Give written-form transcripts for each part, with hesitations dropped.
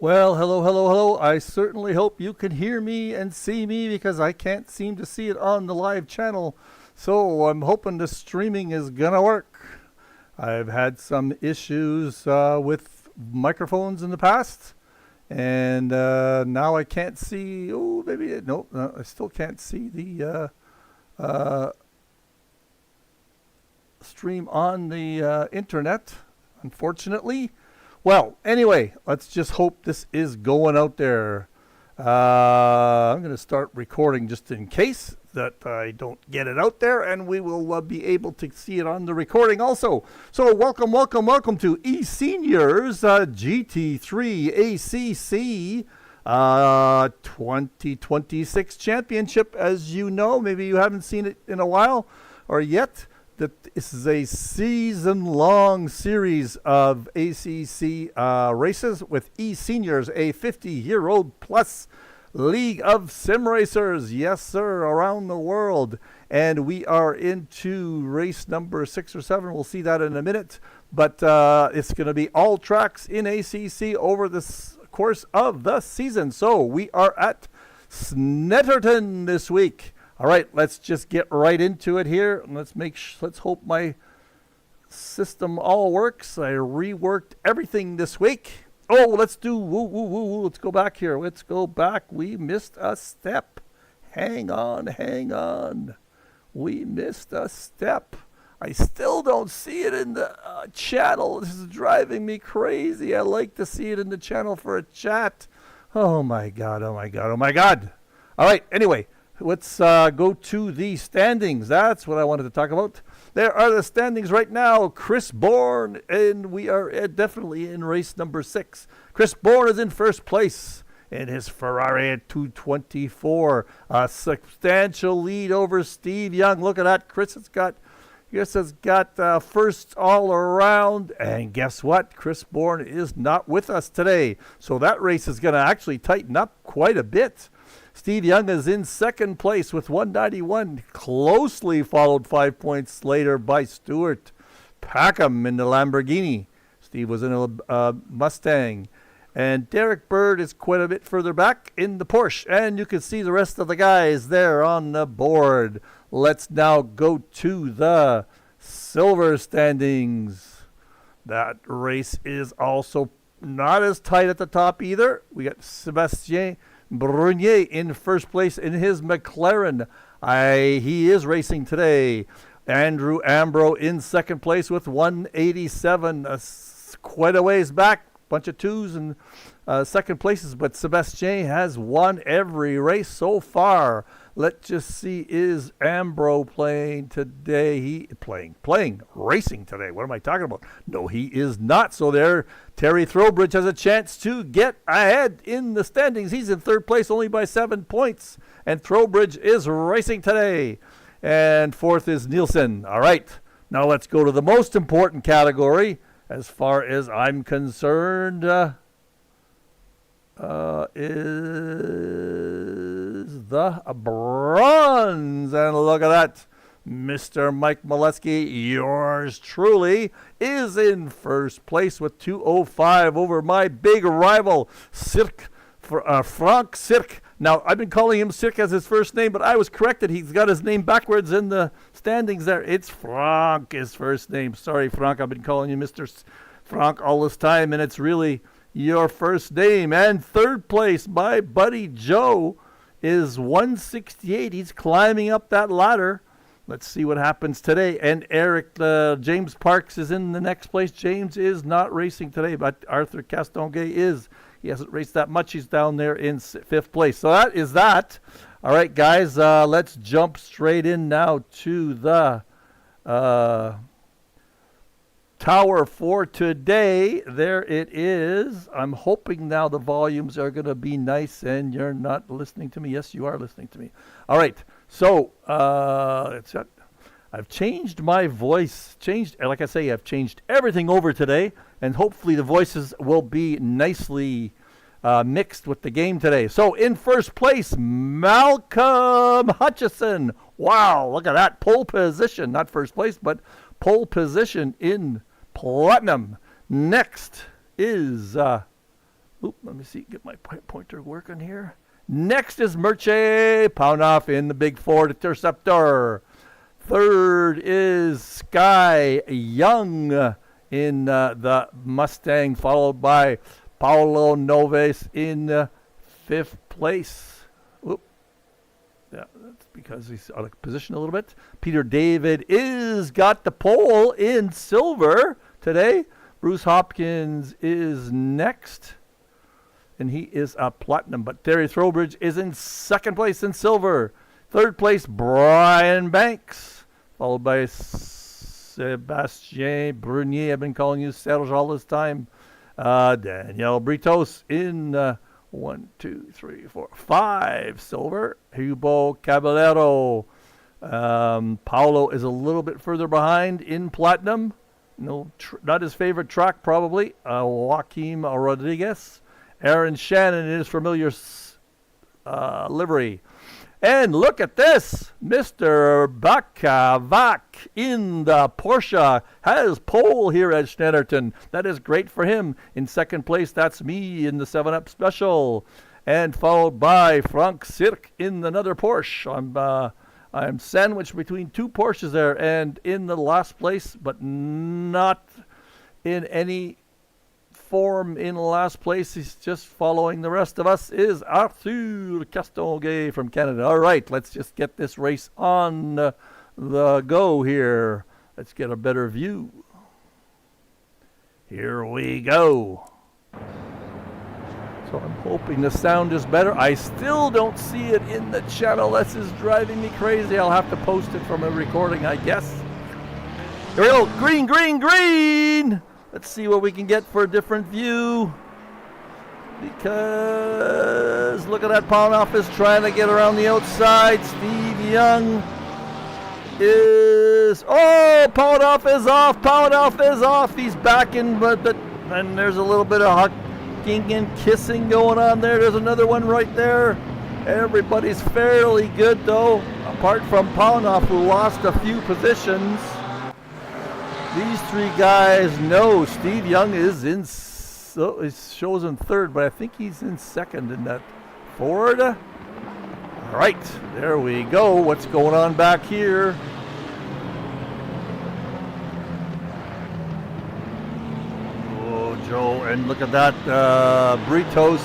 Well, hello, hello, hello. I certainly hope you can hear me and see me because I can't seem to see it on the live channel. So I'm hoping the streaming is gonna work. I've had some issues with microphones in the past, and now I can't see. Oh, maybe no, I still can't see the stream on the internet, unfortunately. Well, anyway, let's just hope this is going out there. I'm going to start recording just in case that I don't get it out there, and we will be able to see it on the recording also. So welcome, welcome, welcome to eSeniors GT3 ACC 2026 Championship. As you know, maybe you haven't seen it in a while or yet, that this is a season-long series of ACC races with eSeniors, a 50-year-old plus league of sim racers. Yes, sir, around the world. And we are into race number 6 or 7. We'll see that in a minute. But it's going to be all tracks in ACC over the course of the season. So we are at Snetterton this week. All right, let's just get right into it here. Let's hope my system all works. I reworked everything this week. Oh, let's go back here. Let's go back. We missed a step. Hang on. We missed a step. I still don't see it in the channel. This is driving me crazy. I like to see it in the channel for a chat. Oh my God. All right, anyway. Let's go to the standings. That's what I wanted to talk about. There are the standings right now. Chris Bourne, and we are definitely in race number 6. Chris Bourne is in first place in his Ferrari at 224. A substantial lead over Steve Young. Look at that. Chris has got first all around. And guess what? Chris Bourne is not with us today. So that race is going to actually tighten up quite a bit. Steve Young is in second place with 191, closely followed 5 points later by Stuart Packham in the Lamborghini. Steve was in a Mustang. And Derek Bird is quite a bit further back in the Porsche. And you can see the rest of the guys there on the board. Let's now go to the silver standings. That race is also not as tight at the top either. We got Sebastien Brunier in first place in his McLaren. He is racing today. Andrew Ambro in second place with 187. Quite a ways back. Bunch of twos and second places. But Sebastien has won every race so far. Let's just see, is Ambro playing today? Racing today. What am I talking about? No, he is not. So there, Terry Throwbridge has a chance to get ahead in the standings. He's in third place only by 7 points. And Throwbridge is racing today. And fourth is Nielsen. All right, now let's go to the most important category as far as I'm concerned. Is the bronze. And look at that. Mr. Mike Molesky, yours truly, is in first place with 205 over my big rival, Frank Cirque. Now, I've been calling him Cirque as his first name, but I was corrected. He's got his name backwards in the standings there. It's Frank, his first name. Sorry, Frank. I've been calling you Mr. Frank all this time, and it's really your first name. And third place, my buddy Joe, is 168. He's climbing up that ladder. Let's see what happens today. And James Parks is in the next place. James is not racing today, but Arthur Castonguay is. He hasn't raced that much. He's down there in fifth place. So that is that. All right, guys, let's jump straight in now to the tower for today. There it is. I'm hoping now the volumes are going to be nice and you're not listening to me. Yes, you are listening to me. All right. So I've changed my voice. Like I say, I've changed everything over today, and hopefully the voices will be nicely mixed with the game today. So in first place, Malcolm Hutchison. Wow, look at that. Pole position. Not first place, but pole position in platinum. Next is Oop, let me see, get my pointer working here. Next is Merche, pound off in the big Ford Interceptor. Third is Sky Young in the Mustang, followed by Paulo Noves in fifth place. Oop. Yeah, that's because he's out of position a little bit. Peter David is got the pole in silver today. Bruce Hopkins is next, and he is a platinum. But Terry Throwbridge is in second place in silver. Third place, Brian Banks, followed by Sebastien Brunier. I've been calling you Serge all this time. Daniel Britos in 1, 2, 3, 4, 5 silver. Hugo Caballero. Paulo is a little bit further behind in platinum. No, not his favorite track probably. Joaquim Rodriguez. Aaron Shannon in his familiar livery. And look at this. Mr. Bakavac in the Porsche has pole here at Snetterton. That is great for him. In second place, that's me in the 7-Up Special. And followed by Frank Sirk in another Porsche. I'm sandwiched between two Porsches there. And in the last place, but not in any form in last place, he's just following the rest of us, is Arthur Castonguay from Canada. All right, let's just get this race on the go here. Let's get a better view. Here we go. So I'm hoping the sound is better. I still don't see it in the channel. This is driving me crazy. I'll have to post it from a recording, I guess. Here we go. Green, green, green. Let's see what we can get for a different view. Because look at that, pound off is trying to get around the outside. Steve Young is, pound off is off. Pound off is off. He's back in, and there's a little bit of hugging and kissing going on there. There's another one right there. Everybody's fairly good though, apart from pound off, who lost a few positions. These three guys know Steve Young is in, so it shows in third, but I think he's in second in that Ford. All right, there we go. What's going on back here? Oh, Joe, and look at that. Britos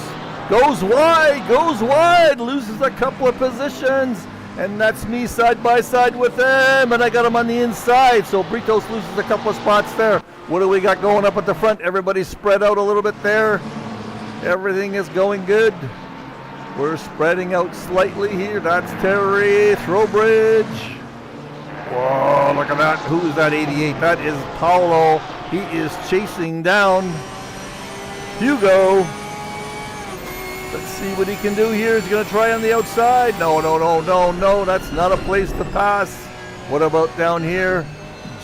goes wide, loses a couple of positions. And that's me side by side with him, and I got him on the inside. So Britos loses a couple of spots there. What do we got going up at the front? Everybody's spread out a little bit there. Everything is going good. We're spreading out slightly here. That's Terry Throwbridge. Whoa, look at that. Who is that 88? That is Paulo. He is chasing down Hugo. Let's see what he can do here. He's going to try on the outside. No. That's not a place to pass. What about down here?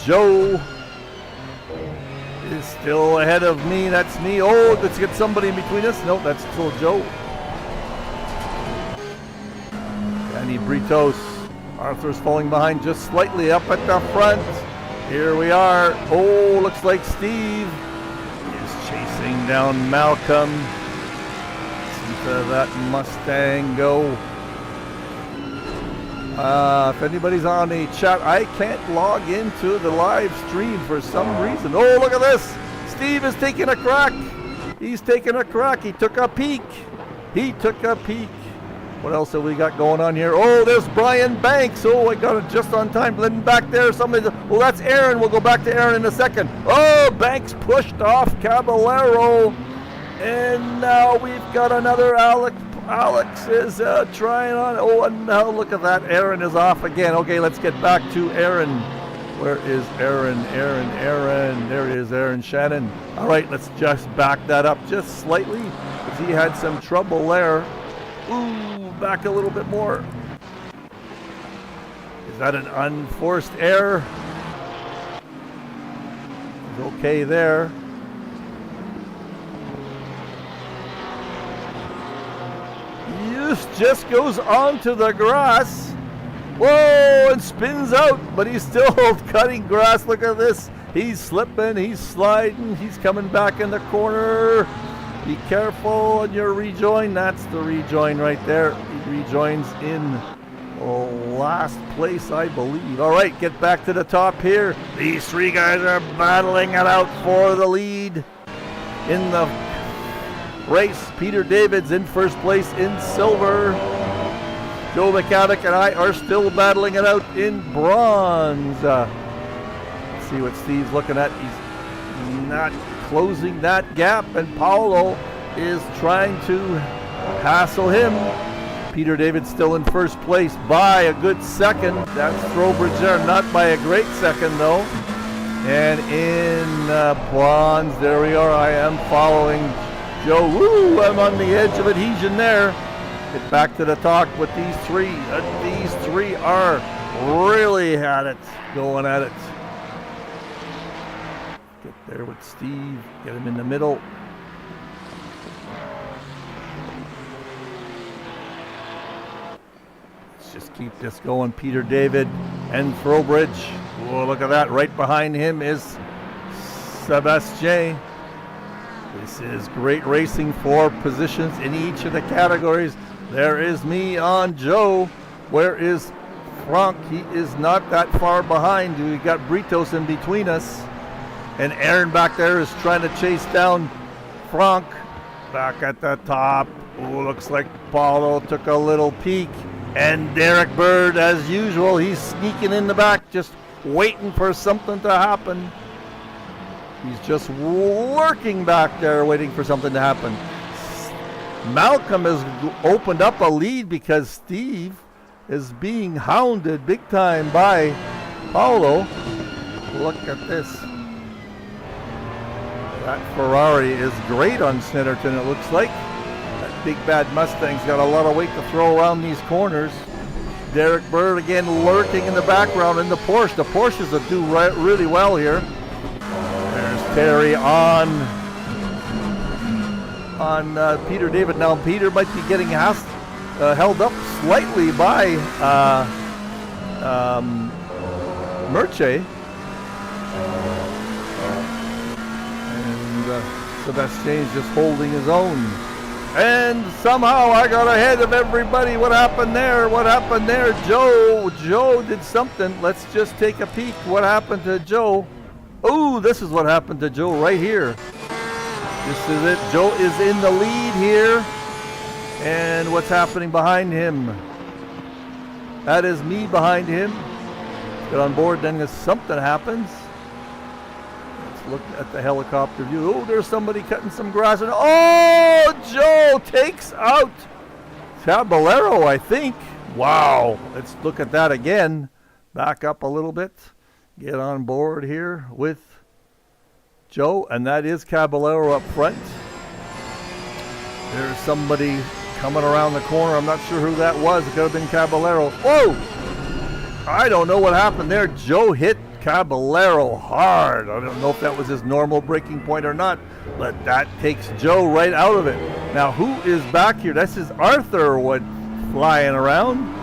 Joe is still ahead of me. That's me. Oh, let's get somebody in between us. No, that's still Joe. Danny Britos. Arthur's falling behind just slightly up at the front. Here we are. Oh, looks like Steve is chasing down Malcolm. That Mustang go. If anybody's on the chat, I can't log into the live stream for some reason. Oh, look at this. Steve is taking a crack. He's taking a crack. He took a peek. What else have we got going on here? Oh, there's Brian Banks. Oh, I got it just on time. Blending back there. Well, that's Aaron. We'll go back to Aaron in a second. Oh, Banks pushed off Caballero. And now we've got another Alex. Alex is trying on. Oh, and now look at that. Aaron is off again. Okay, let's get back to Aaron. Where is Aaron? There is Aaron Shannon. All right, let's just back that up just slightly because he had some trouble there. Ooh, back a little bit more. Is that an unforced error? He's okay there. Just goes onto the grass. Whoa, and spins out, but he's still cutting grass. Look at this. He's slipping, he's sliding, he's coming back in the corner. Be careful on your rejoin. That's the rejoin right there. He rejoins in last place, I believe. All right, get back to the top here. These three guys are battling it out for the lead in the race. Peter David's in first place in silver. Joe Mechanic and I are still battling it out in bronze. Let's see what Steve's looking at. He's not closing that gap, and Paolo is trying to hassle him. Peter David still in first place by a good second. That's Throwbridge there, not by a great second though. And in bronze, there we are. I am following Joe. Woo, I'm on the edge of adhesion there. Get back to the talk with these three. These three are really at it, going at it. Get there with Steve, get him in the middle. Just keep this going. Peter David and Throwbridge. Whoa, look at that. Right behind him is Sebastien. This is great racing for positions in each of the categories. There is me on Joe. Where is Frank? He is not that far behind. We got Britos in between us. And Aaron back there is trying to chase down Frank. Back at the top. Oh, looks like Paulo took a little peek. And Derek Bird, as usual, he's sneaking in the back, just waiting for something to happen. He's just lurking back there, waiting for something to happen. Malcolm has opened up a lead because Steve is being hounded big time by Paulo. Look at this. That Ferrari is great on Snetterton, it looks like. Big Bad Mustang's got a lot of weight to throw around these corners. Derek Bird again lurking in the background in the Porsche. The Porsches will do really well here. There's Terry on Peter David. Now Peter might be getting held up slightly by Merche. And Sebastian's just holding his own. And somehow I got ahead of everybody. What happened there? What happened there? Joe did something. Let's just take a peek. What happened to Joe? Oh, this is what happened to Joe right here. This is it. Joe is in the lead here. And what's happening behind him? That is me behind him. Get on board, then something happens. Look at the helicopter view. Oh, there's somebody cutting some grass. And oh, Joe takes out Caballero, I think. Wow. Let's look at that again. Back up a little bit. Get on board here with Joe. And that is Caballero up front. There's somebody coming around the corner. I'm not sure who that was. It could have been Caballero. Whoa! I don't know what happened there. Joe hit Caballero hard. I don't know if that was his normal breaking point or not, but that takes Joe right out of it. Now, who is back here? This is Arthur flying around.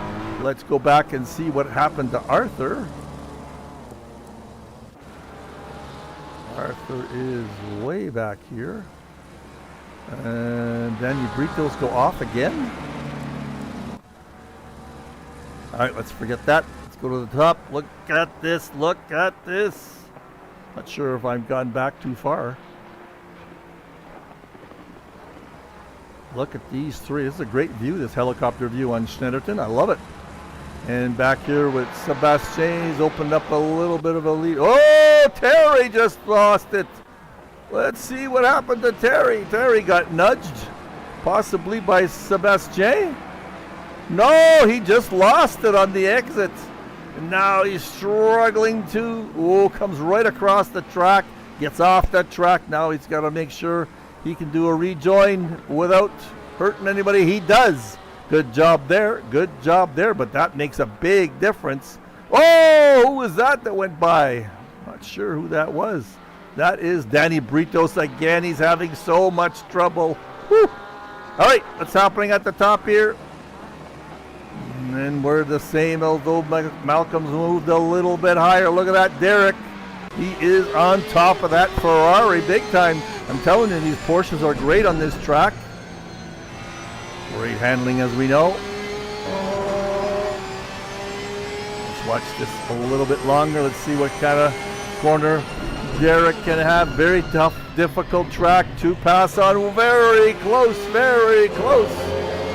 Let's go back and see what happened to Arthur. Arthur is way back here. And Danny Britos go off again. All right, let's forget that. Go to the top. Look at this. Look at this. Not sure if I've gone back too far. Look at these three. This is a great view, this helicopter view on Snetterton. I love it. And back here with Sebastien, he's opened up a little bit of a lead. Oh, Terry just lost it. Let's see what happened to Terry. Terry got nudged, possibly by Sebastien. No, he just lost it on the exit. And now he's struggling to, comes right across the track, gets off that track. Now he's got to make sure he can do a rejoin without hurting anybody. He does. Good job there. Good job there. But that makes a big difference. Oh, who was that went by? Not sure who that was. That is Danny Britos again. He's having so much trouble. Whew. All right, what's happening at the top here? And we're the same, although Malcolm's moved a little bit higher. Look at that, Derek. He is on top of that Ferrari big time. I'm telling you, these Porsches are great on this track. Great handling, as we know. Let's watch this a little bit longer. Let's see what kind of corner Derek can have. Very tough, difficult track to pass on. Very close, very close.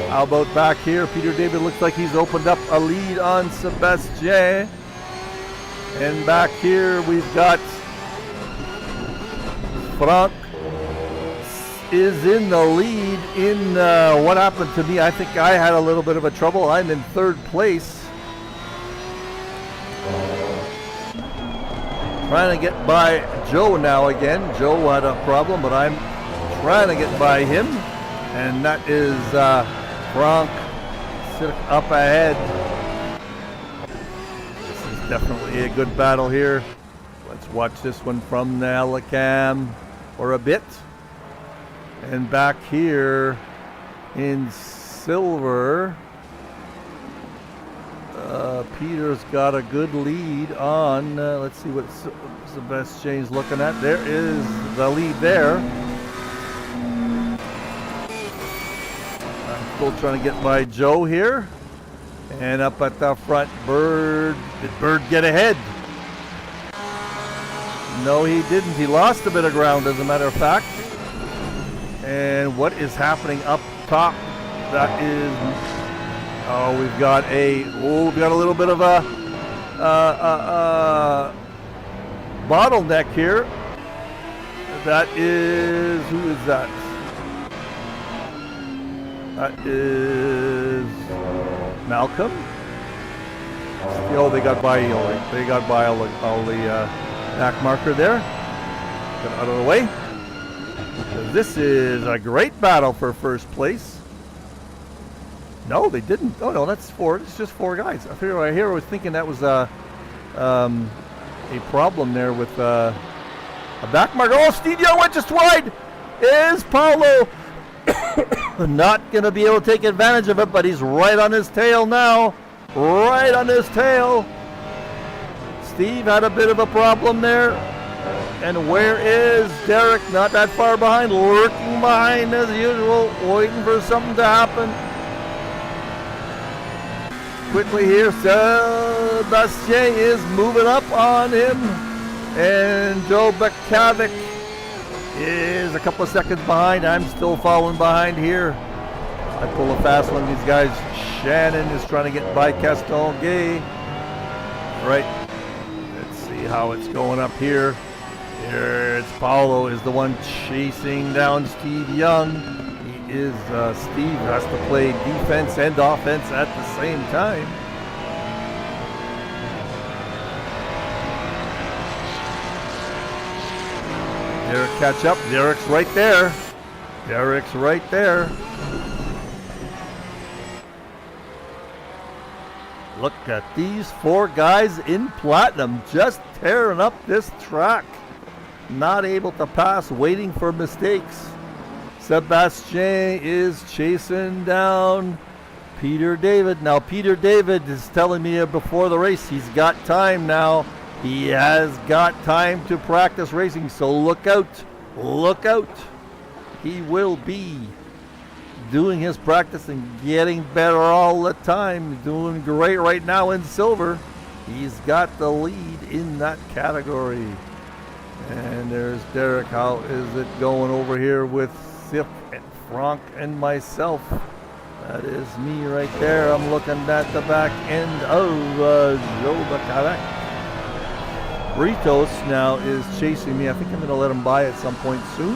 How about back here? Peter David looks like he's opened up a lead on Sebastien. And back here we've got Frank is in the lead in what happened to me. I think I had a little bit of a trouble. I'm in third place. Trying to get by Joe now again. Joe had a problem, but I'm trying to get by him. And that is Frank up ahead. This is definitely a good battle here. Let's watch this one from the Helicam for a bit. And back here in silver, Peter's got a good lead on, let's see what Sebastian's looking at. There is the lead there. I'm still trying to get by Joe here. And up at the front, Bird. Did Bird get ahead? No, he didn't. He lost a bit of ground, as a matter of fact. And what is happening up top? That is, we've got a little bit of a bottleneck here. That is, who is that? That is Malcolm. Oh, they got by all the back marker there. Get out of the way. This is a great battle for first place. No, they didn't. Oh no, that's four. It's just four guys. I was thinking that was a problem there with a back marker. Oh, Steve Young went just wide. Is Paulo not going to be able to take advantage of it? But he's right on his tail now. Right on his tail. Steve had a bit of a problem there. And where is Derek? Not that far behind, lurking behind as usual, waiting for something to happen. Quickly here, Sebastien is moving up on him. And Joe Bakavic is a couple of seconds behind. I'm still following behind here. I pull a fast one. These guys, Shannon is trying to get by Castonguay. Right. Let's see how it's going up here. Here it's Paulo is the one chasing down Steve Young. He is, Steve has to play defense and offense at the same time. Derek catch up. Derek's right there. Derek's right there. Look at these four guys in platinum just tearing up this track. Not able to pass, waiting for mistakes. Sebastien is chasing down Peter David. Now, Peter David is telling me before the race he's got time now. He has got time to practice racing, so look out. Look out. He will be doing his practice and getting better all the time. He's doing great right now in silver. He's got the lead in that category. And there's Derek. How is it going over here with Sif and Frank and myself? That is me right there. I'm looking at the back end of Joe Bakavic. Britos now is chasing me. I think I'm going to let him by at some point soon.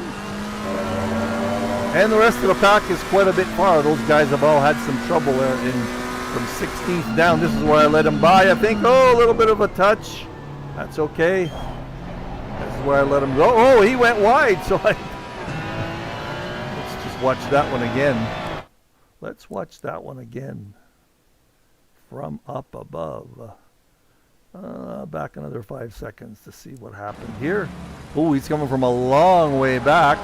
And the rest of the pack is quite a bit far. Those guys have all had some trouble there from 16th down. This is where I let him by, I think. Oh, a little bit of a touch. That's okay. This is where I let him go. Oh, he went wide. So let's just watch that one again. Let's watch that one again from up above. Back another 5 seconds to see what happened here. Oh, he's coming from a long way back.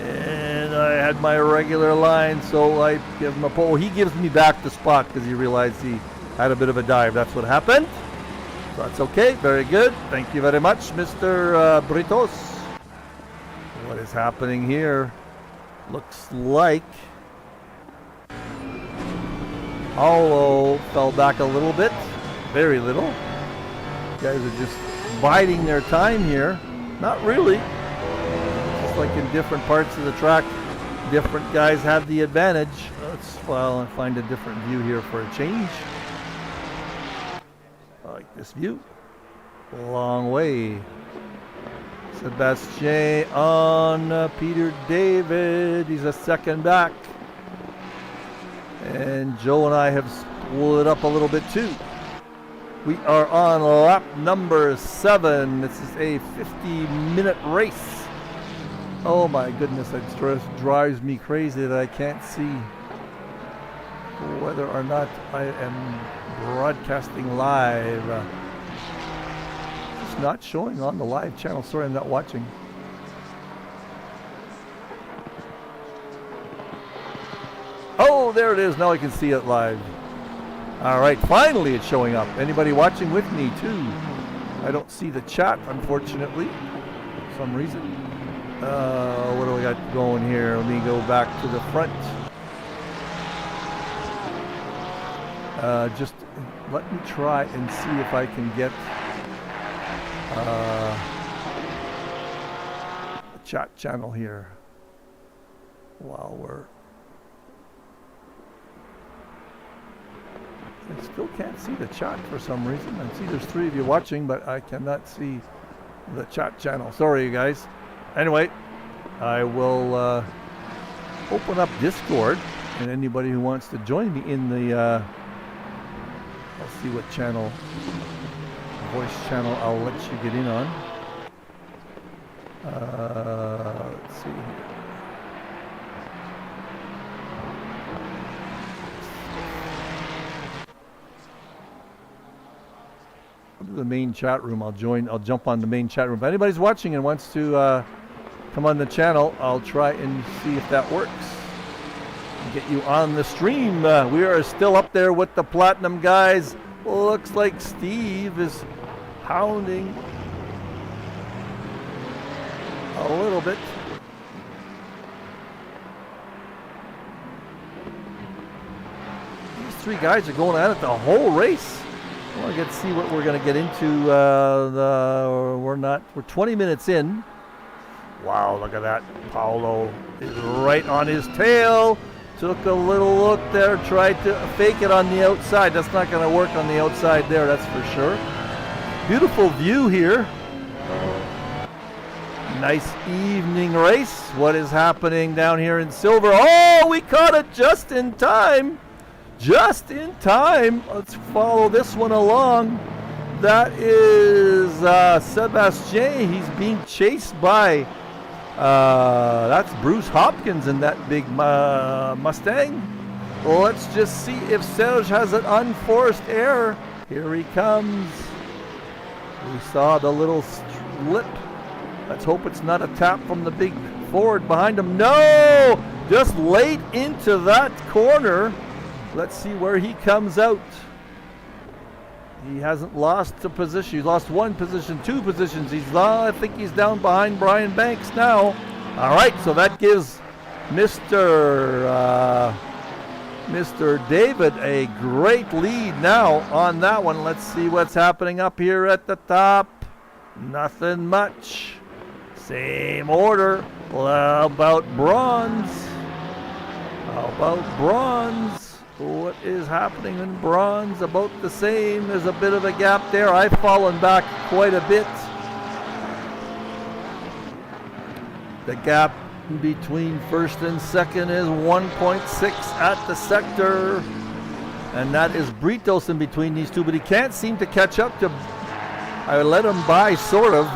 And I had my regular line, so I give him a pull. He gives me back the spot because he realized he had a bit of a dive. That's what happened. So that's okay. Very good. Thank you very much, Mr. Britos. What is happening here? Looks like Paulo fell back a little bit. Very little. You guys are just biding their time here. Not really. Just like in different parts of the track, different guys have the advantage. Let's find a different view here for a change. I like this view. Long way. Sebastien on Peter David. He's a second back. And Joe and I have split up a little bit too. We are on lap number 7. This is a 50-minute race. Oh my goodness, it drives me crazy that I can't see whether or not I am broadcasting live. It's not showing on the live channel. Sorry, I'm not watching. Oh, there it is. Now I can see it live. All right, finally it's showing up. Anybody watching with me too? I don't see the chat, unfortunately, for some reason. What do we got going here? Let me go back to the front. Just let me try and see if I can get the chat channel here while we're... I still can't see the chat for some reason. I see there's 3 of you watching, but I cannot see the chat channel. Sorry, you guys. Anyway, I will open up Discord, and anybody who wants to join me in the... I'll see what channel, voice channel, I'll let you get in on. Let's see here. The main chat room. I'll jump on the main chat room. If anybody's watching and wants to come on the channel, I'll try and see if that works. Get you on the stream. We are still up there with the platinum guys. Looks like Steve is hounding a little bit. These 3 guys are going at it the whole race. Well, let's see what we're going to get into. We're 20 minutes in. Wow, look at that. Paulo is right on his tail. Took a little look there, tried to fake it on the outside. That's not going to work on the outside there, that's for sure. Beautiful view here. Nice evening race. What is happening down here in silver? Oh, we caught it just in time. Just in time. Let's follow this one along. That is Sebastien. He's being chased by that's Bruce Hopkins in that big Mustang. Well, let's just see if Serge has an unforced error. Here he comes. We saw the little slip. Let's hope it's not a tap from the big Ford behind him. No! Just late into that corner. Let's see where he comes out. He hasn't lost a position. He's lost 1 position, 2 positions. I think he's down behind Brian Banks now. All right, so that gives Mr. David a great lead now on that one. Let's see what's happening up here at the top. Nothing much. Same order. Well, how about bronze? How about bronze? What is happening in bronze? About the same. There's a bit of a gap there. I've fallen back quite a bit. The gap between first and second is 1.6 at the sector. And that is Britos in between these two, but he can't seem to catch up to... I let him by, sort of,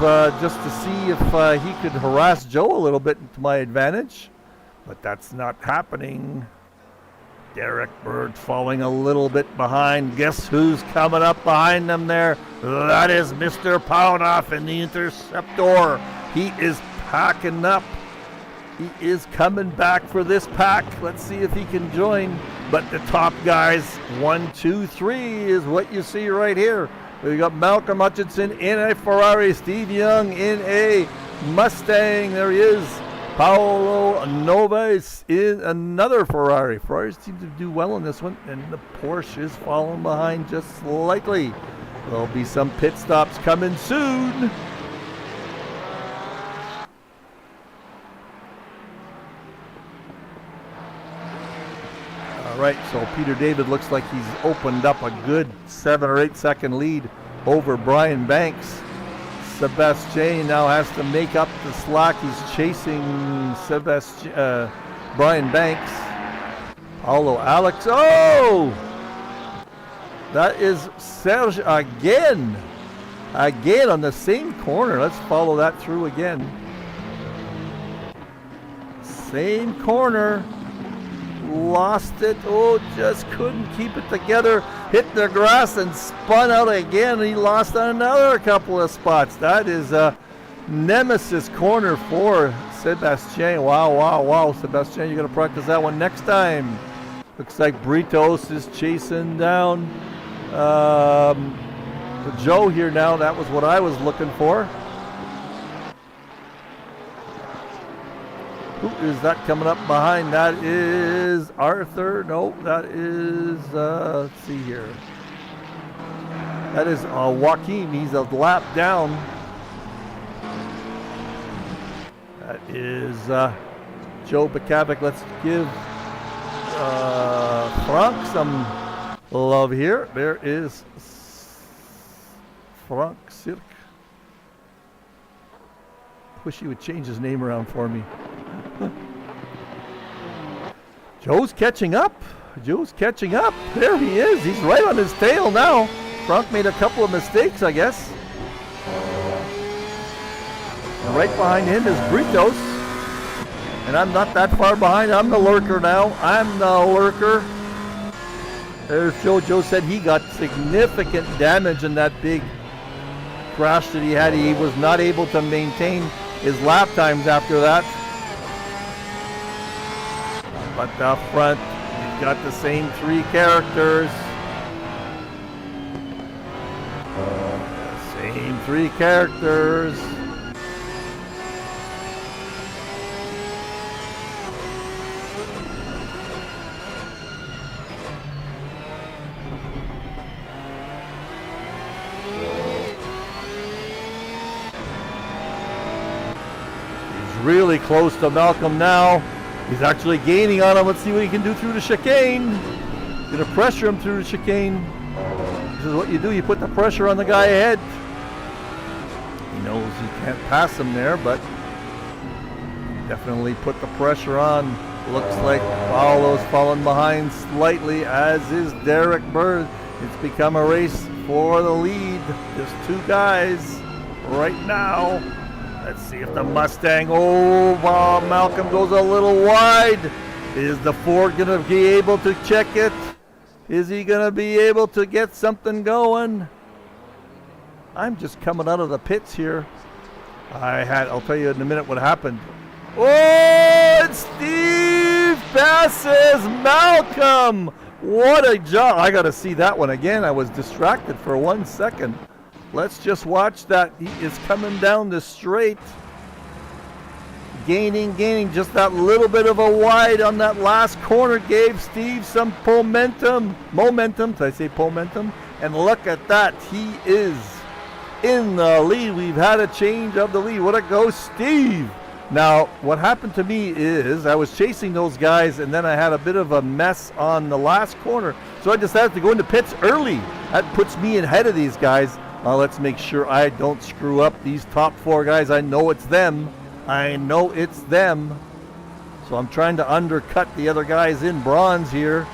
just to see if he could harass Joe a little bit to my advantage. But that's not happening. Derek Bird falling a little bit behind. Guess who's coming up behind them there? That is Mr. Paunoff in the Interceptor. He is packing up. He is coming back for this pack. Let's see if he can join. But the top guys, 1, 2, 3 is what you see right here. We've got Malcolm Hutchinson in a Ferrari. Steve Young in a Mustang. There he is. Paolo Nova is in another Ferrari. Ferraris seem to do well in this one, and the Porsche is falling behind just slightly. There'll be some pit stops coming soon. All right, so Peter David looks like he's opened up a good 7 or 8 second lead over Brian Banks. Sebastien now has to make up the slack. He's chasing Brian Banks. Paulo Alex. Oh! That is Serge again. Again on the same corner. Let's follow that through again. Same corner. Lost it. Oh, just couldn't keep it together. Hit the grass and spun out again. He lost another couple of spots. That is a nemesis corner for Sebastien. Wow, wow, wow. Sebastien, you're going to practice that one next time. Looks like Britos is chasing down Joe here now. That was what I was looking for. Who is that coming up behind? That is Arthur. No, that is, let's see here. That is Joaquin. He's a lap down. That is Joe Bakavic. Let's give Frank some love here. There is Frank Sirk. Wish he would change his name around for me. Joe's catching up. Joe's catching up. There he is. He's right on his tail now. Frank made a couple of mistakes, I guess. And right behind him is Britos. And I'm not that far behind. I'm the lurker now. I'm the lurker. There's Joe. Joe said he got significant damage in that big crash that he had. He was not able to maintain his lap times after that. But up front, you've got the same 3 characters. Same 3 characters. He's really close to Malcolm now. He's actually gaining on him. Let's see what he can do through the chicane. Gonna pressure him through the chicane. This is what you do. You put the pressure on the guy ahead. He knows he can't pass him there, but definitely put the pressure on. Looks like Paolo's falling behind slightly, as is Derek Bird. It's become a race for the lead. Just 2 guys right now. Let's see if the Mustang, Malcolm goes a little wide. Is the Ford going to be able to check it? Is he going to be able to get something going? I'm just coming out of the pits here. I'll tell you in a minute what happened. Oh, and Steve passes Malcolm. What a job. I got to see that one again. I was distracted for 1 second. Let's just watch that. He is coming down the straight. Gaining. Just that little bit of a wide on that last corner gave Steve some momentum. Did I say momentum? And look at that. He is in the lead. We've had a change of the lead. What a go, Steve. Now, what happened to me is I was chasing those guys, and then I had a bit of a mess on the last corner. So I decided to go into pits early. That puts me ahead of these guys. Let's make sure I don't screw up these top 4 guys. I know it's them. So I'm trying to undercut the other guys in bronze here.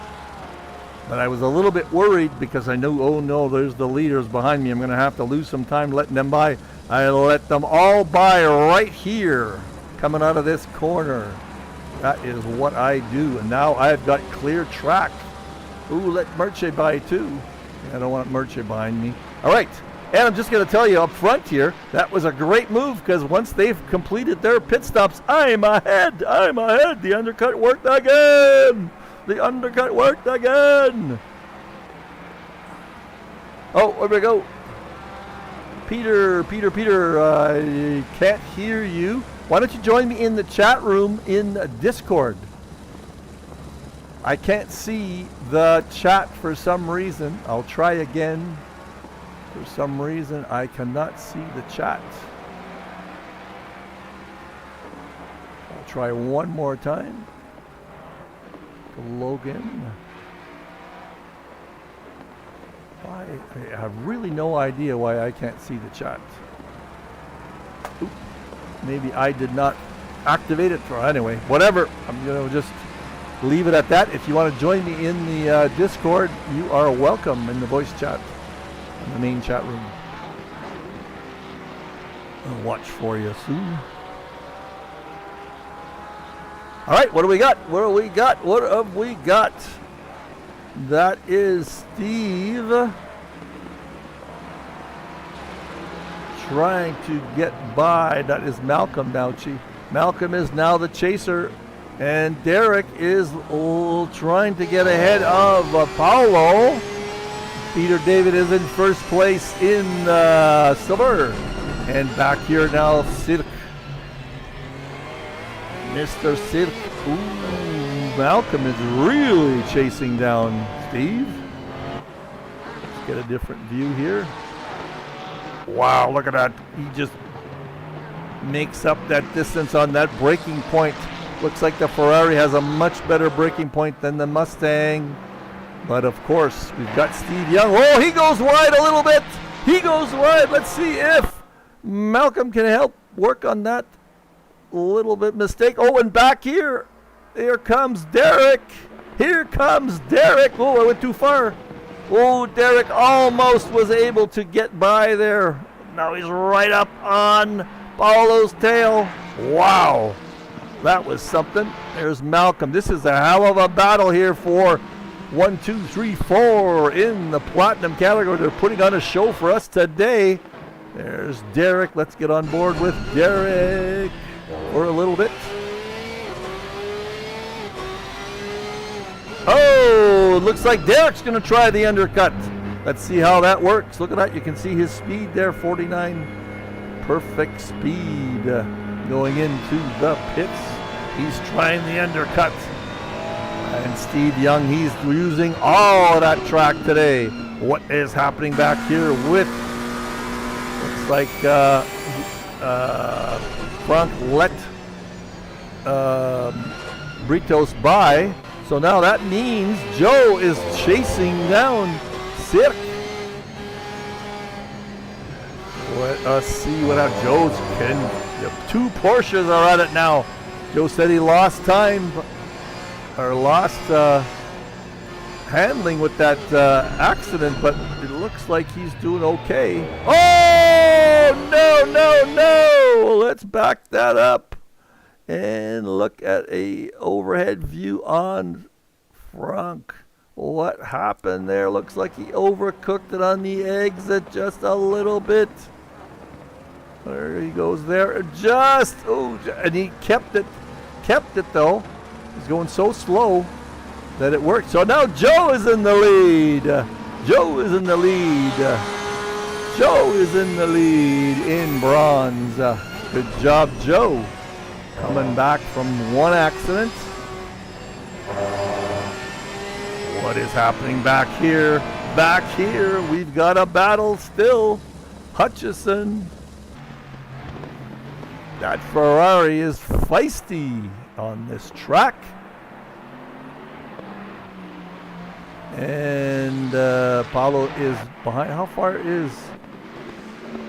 But I was a little bit worried because I knew, oh no, there's the leaders behind me. I'm going to have to lose some time letting them by. I let them all by right here, coming out of this corner. That is what I do. And now I've got clear track. Ooh, let Merche by too. I don't want Merche behind me. All right. And I'm just going to tell you up front here, that was a great move because once they've completed their pit stops, I'm ahead. The undercut worked again. Oh, where we go? Peter, I can't hear you. Why don't you join me in the chat room in Discord? I can't see the chat for some reason. I'll try again. For some reason, I cannot see the chat. I'll try one more time to log in. I have really no idea why I can't see the chat. Oop. Maybe I did not activate it. Anyway, whatever. I'm going to just leave it at that. If you want to join me in the Discord, you are welcome in the voice chat, in the main chat room. I'll watch for you soon. All right, what do we got? What do we got? What have we got? That is Steve trying to get by. That is Malcolm now. Malcolm is now the chaser, and Derek is trying to get ahead of Paulo. Peter David is in first place in silver, and back here now Cirque. Mr. Cirque. Ooh, Malcolm is really chasing down Steve. Let's get a different view here. Wow, look at that. He just makes up that distance on that braking point. Looks like the Ferrari has a much better braking point than the Mustang. But of course, we've got Steve Young. Oh, he goes wide a little bit. He goes wide. Let's see if Malcolm can help work on that little bit mistake. Oh, and back here comes Derek. Here comes Derek. Oh, I went too far. Oh, Derek almost was able to get by there. Now he's right up on Paulo's tail. Wow. That was something. There's Malcolm. This is a hell of a battle here for 1, 2, 3, 4 in the platinum category. They're putting on a show for us today. There's Derek. Let's get on board with Derek for a little bit. Oh, looks like Derek's going to try the undercut. Let's see how that works. Look at that. You can see his speed there, 49. Perfect speed going into the pits. He's trying the undercut. And Steve Young, he's using all of that track today. What is happening back here with, looks like Frank let Britos by. So now that means Joe is chasing down Cirque. Let's see what Joe's can. Two Porsches are at it now. Joe said he lost time, or lost handling with that accident, but it looks like he's doing okay. Oh, no. Let's back that up and look at a overhead view on Frank. What happened there? Looks like he overcooked it on the exit just a little bit. There he goes there. And he kept it though. He's going so slow that it worked. So now Joe is in the lead. Joe is in the lead in bronze. Good job, Joe. Coming back from one accident. What is happening back here? Back here, we've got a battle still. Hutchison. That Ferrari is feisty on this track. And Paulo is behind. How far is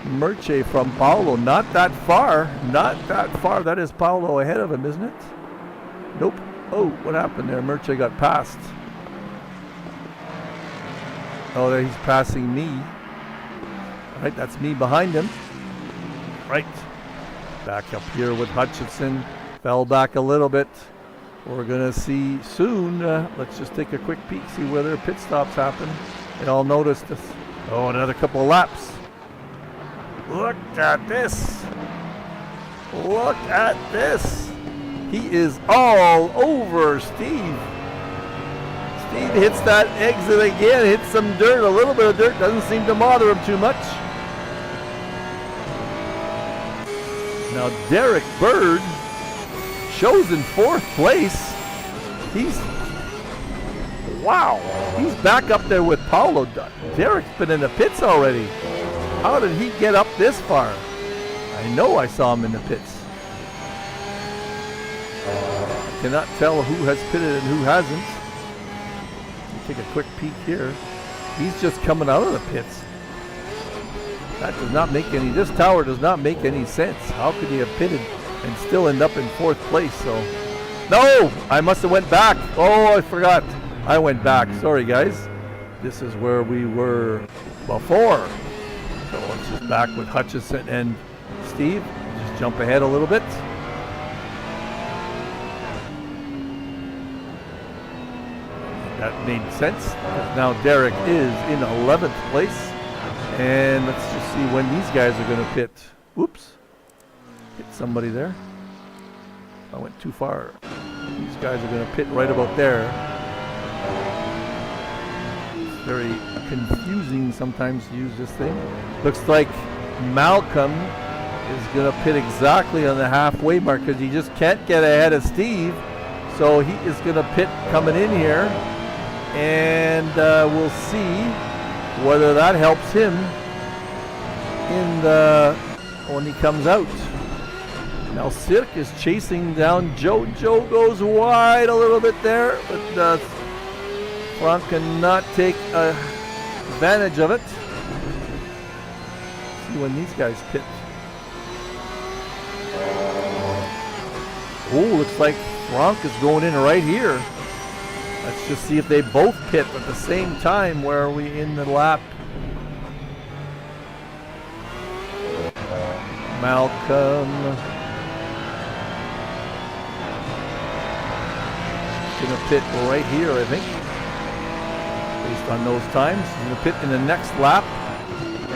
Merche from Paulo? Not that far. That is Paulo ahead of him, isn't it? Nope. Oh, what happened there? Merche got passed. Oh, there he's passing me. All right, that's me behind him. Right. Back up here with Hutchinson. Fell back a little bit. We're going to see soon. Let's just take a quick peek, see where their pit stops happen. And I'll notice this. Oh, another couple of laps. Look at this. Look at this. He is all over Steve. Steve hits that exit again, hits some dirt, a little bit of dirt. Doesn't seem to bother him too much. Now Derek Bird shows in 4th place. Wow, he's back up there with Paulo. Derek's been in the pits already. How did he get up this far? I know I saw him in the pits. I cannot tell who has pitted and who hasn't. Take a quick peek here. He's just coming out of the pits. That does not make any, this tower does not make any sense. How could he have pitted and still end up in 4th place? So, no, I must have went back. Oh, I forgot. I went back. Sorry, guys. This is where we were before. So it's just back with Hutchison and Steve. Just jump ahead a little bit. That made sense. Now Derek is in 11th place. And let's just see when these guys are going to pit. Whoops. Hit somebody there. I went too far. These guys are going to pit right about there. It's very confusing sometimes to use this thing. Looks like Malcolm is going to pit exactly on the halfway mark because he just can't get ahead of Steve. So he is going to pit coming in here. And we'll see whether that helps him in the when he comes out. Now Cirque is chasing down Joe. Joe goes wide a little bit there, but Frank cannot take advantage of it. See when these guys pit. Oh, looks like Frank is going in right here. Let's just see if they both pit at the same time. Where are we in the lap? Malcolm. Gonna pit right here, I think. Based on those times. He's gonna pit in the next lap.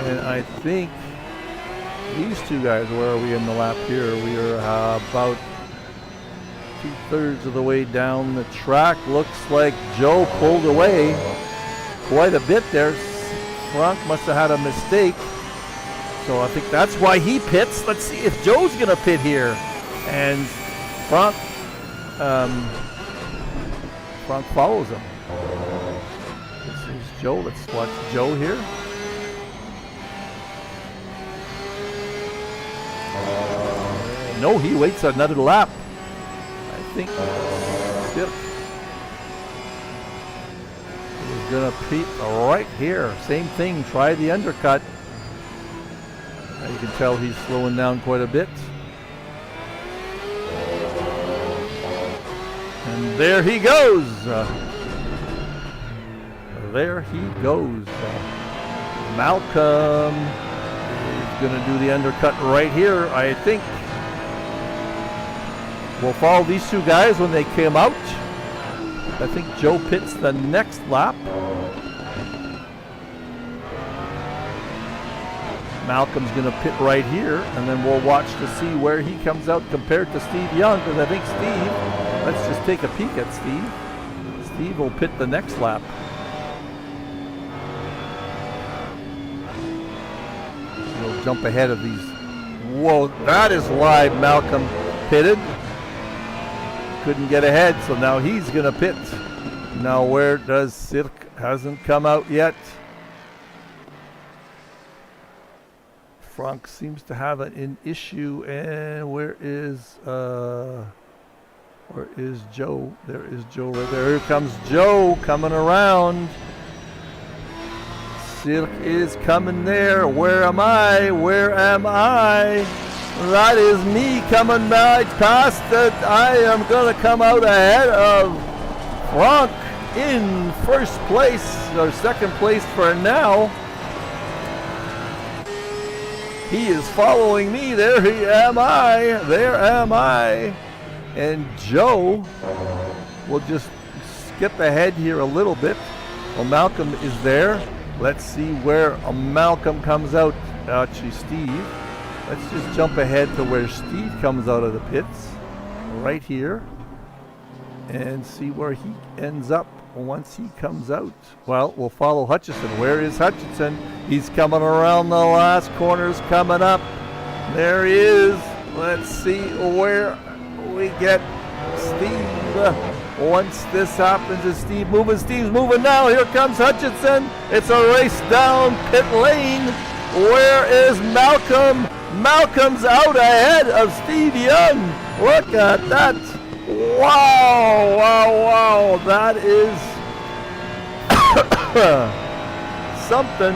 And I think these two guys, where are we in the lap here? We are about 2/3 of the way down the track. Looks like Joe pulled away quite a bit there. Frank must have had a mistake. So I think that's why he pits. Let's see if Joe's going to pit here. And Frank follows him. This is Joe. Let's watch Joe here. No, he waits another lap. I think Skip is going to pit right here. Same thing, try the undercut. Now you can tell he's slowing down quite a bit. And there he goes. There he goes. Malcolm is going to do the undercut right here, I think. We'll follow these two guys when they came out. I think Joe pits the next lap. Malcolm's going to pit right here, and then we'll watch to see where he comes out compared to Steve Young, because I think Steve, let's just take a peek at Steve. Steve will pit the next lap. He'll jump ahead of these. Whoa, that is why Malcolm pitted. Couldn't get ahead, so now he's going to pit. Now where does Cirque? Hasn't come out yet. Frank seems to have an issue, and where is Joe? There is Joe right there. Here comes Joe coming around. Cirque is coming there. Where am I? Where am I? That is me coming back past it. I am going to come out ahead of Frank in first place, or second place for now. He is following me. There am I. There am I. And Joe will just skip ahead here a little bit. Well, Malcolm is there. Let's see where Malcolm comes out. Actually, Steve. Let's just jump ahead to where Steve comes out of the pits, right here, and see where he ends up once he comes out. Well, we'll follow Hutchison. Where is Hutchison? He's coming around the last corners, coming up. There he is. Let's see where we get Steve. Once this happens, is Steve moving? Steve's moving now. Here comes Hutchinson. It's a race down pit lane. Where is Malcolm? Malcolm's out ahead of Steve Young. Look at that. Wow, wow, wow. That is something.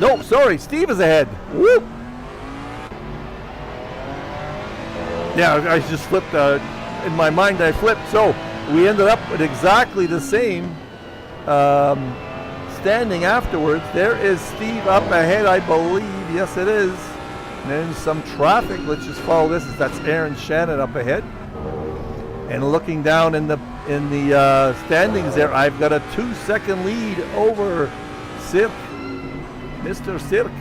No, sorry. Steve is ahead. Whoop. Yeah, I just flipped. In my mind, I flipped. So we ended up with exactly the same standing afterwards. There is Steve up ahead, I believe. Yes, it is. And then some traffic. Let's just follow this. That's Aaron Shannon up ahead. And looking down in the standings there, I've got a 2-second lead over Sirk, Mr. Sirk,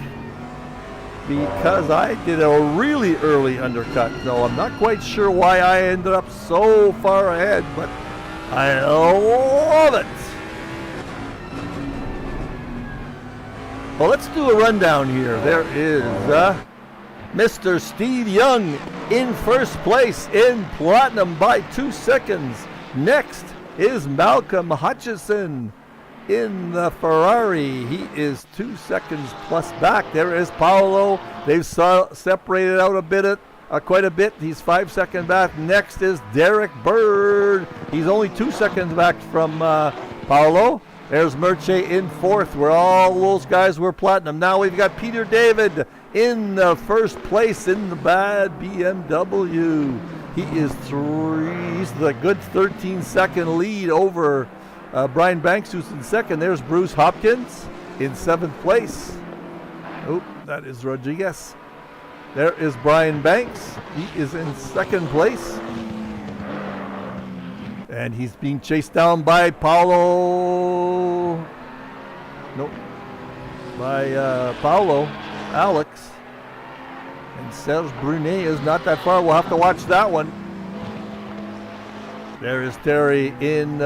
because I did a really early undercut. So I'm not quite sure why I ended up so far ahead, but I love it. Well, let's do a rundown here. There is Mr. Steve Young in first place in platinum by 2 seconds. Next is Malcolm Hutchison in the Ferrari. He is 2 seconds plus back. There is Paolo. They've separated out a bit, quite a bit. He's 5 seconds back. Next is Derek Bird. He's only 2 seconds back from Paolo. There's Merche in fourth, where all those guys were platinum. Now we've got Peter David in the first place in the bad BMW. He is he's the good 13-second lead over Brian Banks, who's in second. There's Bruce Hopkins in seventh place. Oh, that is Rodriguez. There is Brian Banks. He is in second place. And he's being chased down by Paolo. Nope. By Paolo, Alex. And Serge Brunet is not that far. We'll have to watch that one. There is Terry in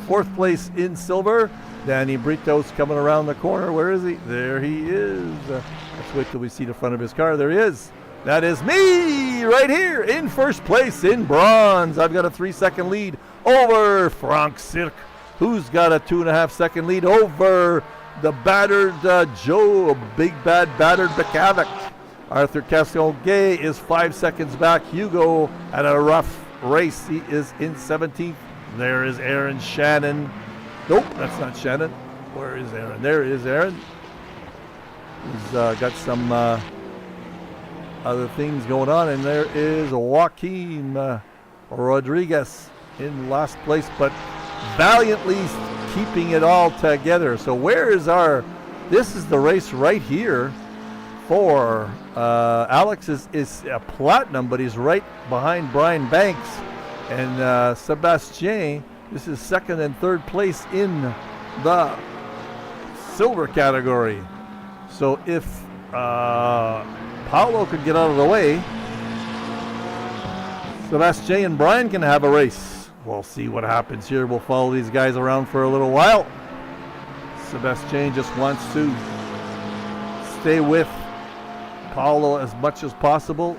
fourth place in silver. Danny Brito's coming around the corner. Where is he? There he is. Let's wait till we see the front of his car. There he is. That is me right here in first place in bronze. I've got a 3-second lead over Frank Sirk, who's got a 2.5-second lead over the battered Joe, big bad battered Bakavic. Arthur Castonguay is 5 seconds back. Hugo at a rough race. He is in 17th. There is Aaron Shannon. Nope, that's not Shannon. Where is Aaron? There is Aaron. He's got some other things going on, and there is Joaquin Rodriguez in last place, but valiantly keeping it all together. So where is this is the race right here for Alex is a platinum, but he's right behind Brian Banks, and Sebastien, this is second and third place in the silver category. So if Paolo could get out of the way, Sebastien and Brian can have a race. We'll see what happens here. We'll follow these guys around for a little while. Sebastien just wants to stay with Paolo as much as possible.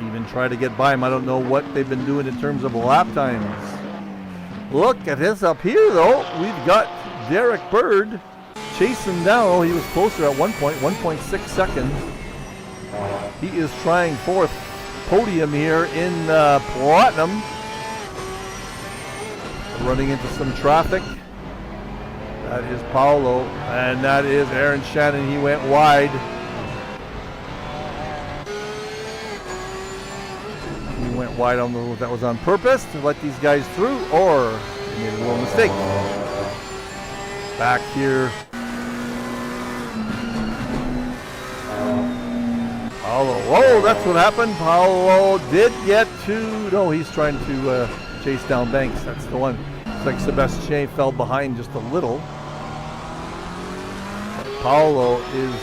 Even try to get by him. I don't know what they've been doing in terms of lap times. Look at this up here, though. We've got Derek Bird chasing down. Oh, he was closer at 1.6 seconds. He is trying fourth podium here in platinum. Running into some traffic. That is Paolo, and that is Aaron Shannon. He went wide. He went wide. I don't know if that was on purpose to let these guys through, or he made a little mistake. Back here. Paolo. Whoa, that's what happened. Paolo did get to. No, he's trying to chase down Banks. That's the one. It's like Sebastien fell behind just a little. Paolo is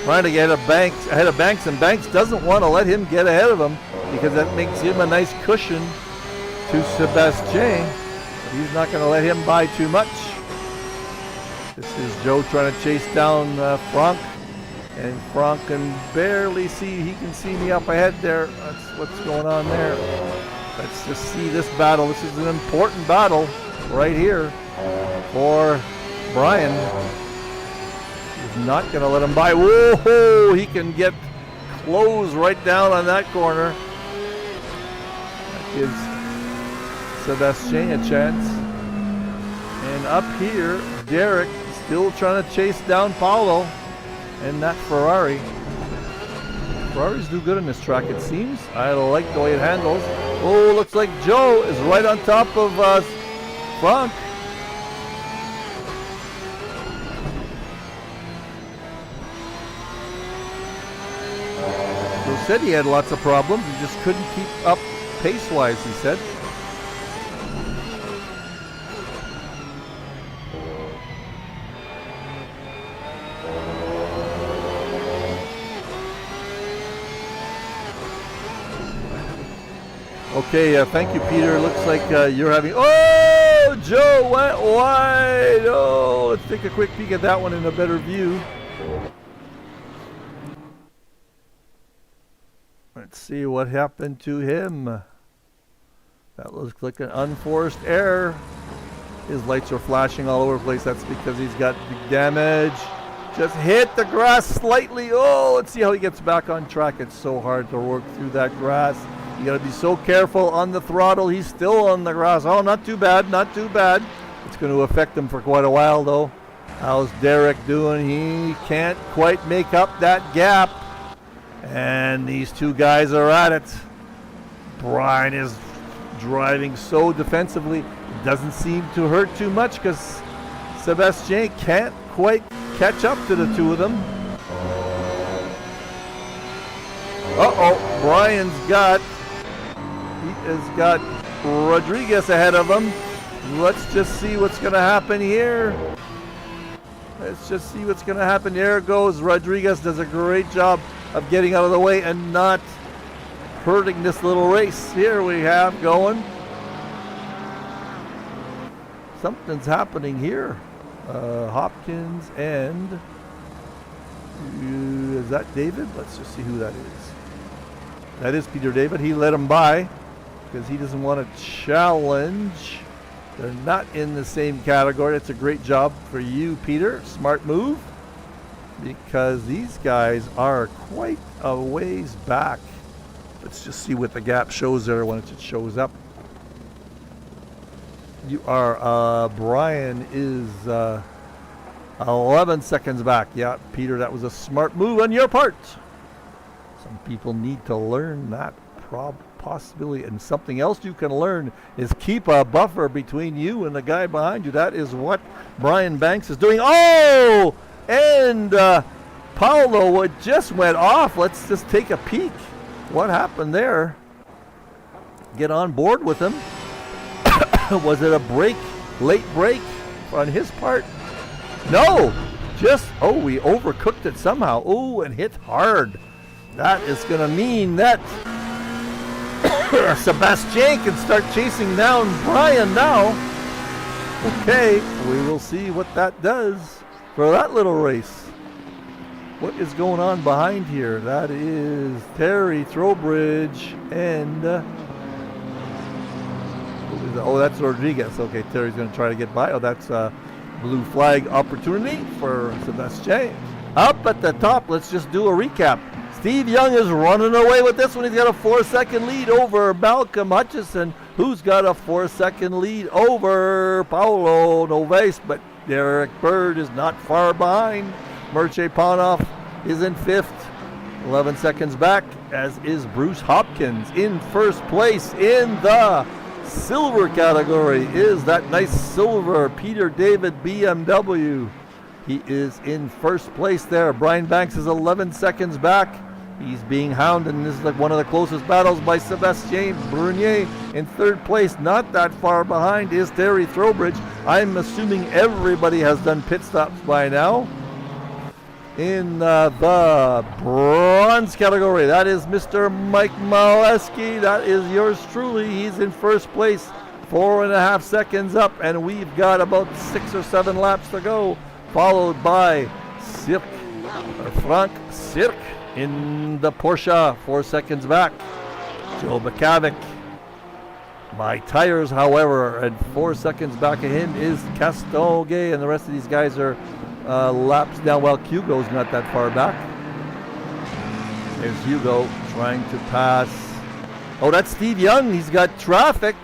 trying to get ahead of Banks, and Banks doesn't want to let him get ahead of him because that makes him a nice cushion to Sebastien. He's not going to let him by too much. This is Joe trying to chase down Frank. And Frank can barely see. He can see me up ahead there. That's what's going on there. Let's just see this battle. This is an important battle right here for Brian. He's not going to let him by. Whoa! He can get close right down on that corner. That gives Sebastien a chance. And up here, Derek still trying to chase down Paolo and that Ferrari. Ferraris do good in this track, it seems. I like the way it handles. Oh, looks like Joe is right on top of Frank. Joe said he had lots of problems. He just couldn't keep up pace-wise, he said. Okay, thank you, Peter. Looks like you're having... Oh, Joe went wide. Oh, let's take a quick peek at that one in a better view. Let's see what happened to him. That looks like an unforced error. His lights are flashing all over the place. That's because he's got big damage. Just hit the grass slightly. Oh, let's see how he gets back on track. It's so hard to work through that grass. You got to be so careful on the throttle. He's still on the grass. Oh, not too bad, not too bad. It's going to affect him for quite a while, though. How's Derek doing? He can't quite make up that gap. And these two guys are at it. Brian is driving so defensively. It doesn't seem to hurt too much because Sebastien can't quite catch up to the two of them. Uh-oh, Brian's got... He has got Rodriguez ahead of him. Let's just see what's going to happen here. Let's just see what's going to happen. There goes Rodriguez. Does a great job of getting out of the way and not hurting this little race. Here we have going. Something's happening here. Hopkins and... is that David? Let's just see who that is. That is Peter David. He let him by because he doesn't want to challenge. They're not in the same category. That's a great job for you, Peter. Smart move, because these guys are quite a ways back. Let's just see what the gap shows there when it shows up. You are, Brian is 11 seconds back. Yeah, Peter, that was a smart move on your part. Some people need to learn that possibility, and something else you can learn is keep a buffer between you and the guy behind you. That is what Brian Banks is doing. Oh, and Paolo just went off. Let's just take a peek. What happened there? Get on board with him. Was it a break, late break on his part? No, just, oh, we overcooked it somehow. Oh, and hit hard. That is going to mean that Sebastien can start chasing down Brian now. Okay, we will see what that does for that little race. What is going on behind here? That is Terry Throwbridge and... oh, that's Rodriguez. Okay, Terry's going to try to get by. Oh, that's a blue flag opportunity for Sebastien. Up at the top, let's just do a recap. Steve Young is running away with this one. He's got a 4-second lead over Malcolm Hutchison, who's got a 4-second lead over Paolo Noves, but Derek Bird is not far behind. Mircea Panoff is in 5th, 11 seconds back, as is Bruce Hopkins. In first place in the silver category is that nice silver Peter David BMW. He is in first place there. Brian Banks is 11 seconds back. He's being hounded, and this is like one of the closest battles by Sebastien Brunier. In third place, not that far behind, is Terry Throwbridge. I'm assuming everybody has done pit stops by now. In the bronze category, that is Mr. Mike Maleski. That is yours truly. He's in first place, 4.5 seconds up, and we've got about 6 or 7 laps to go, followed by Sip Frank Sirk in the Porsche, 4 seconds back. Joe Bakavic. My tires, however, and 4 seconds back of him is Castonguay, and the rest of these guys are laps down. Well, Hugo's not that far back. There's Hugo trying to pass. Oh, that's Steve Young. He's got traffic.